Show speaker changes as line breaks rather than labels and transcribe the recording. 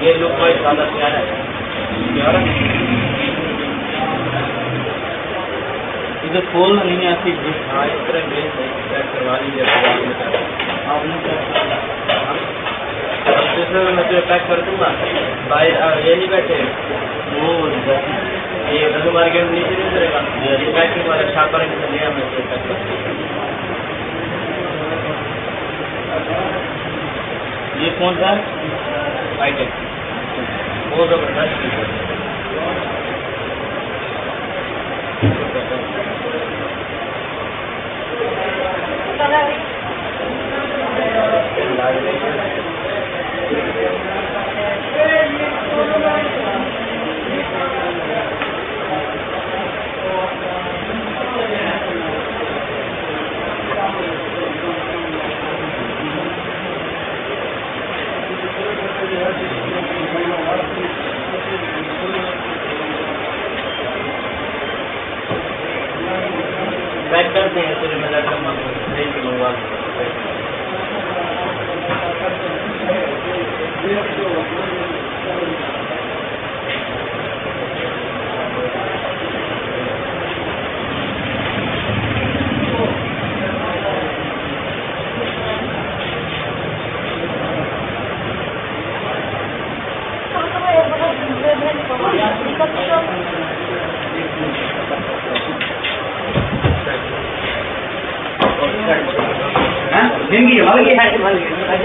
ये look wise ज़्यादा प्यारा है।
इधर खोलना नहीं आती।
हाँ इस तरह बेस पैक करवा लीजिए। दूसरे में मैं तुझे पैक कर दूँगा। भाई ये नहीं बैठे
वो
ये रघु मार्केट में नीचे नहीं उतरेगा। ये पैकिंग वाला छापर है लिया मैं पैक कर।
ये कौन सा है?
आइटम वो जबरदस्त है। पैक करते हैं फिर मैं लड़का मंगवा
हाँ? वाली है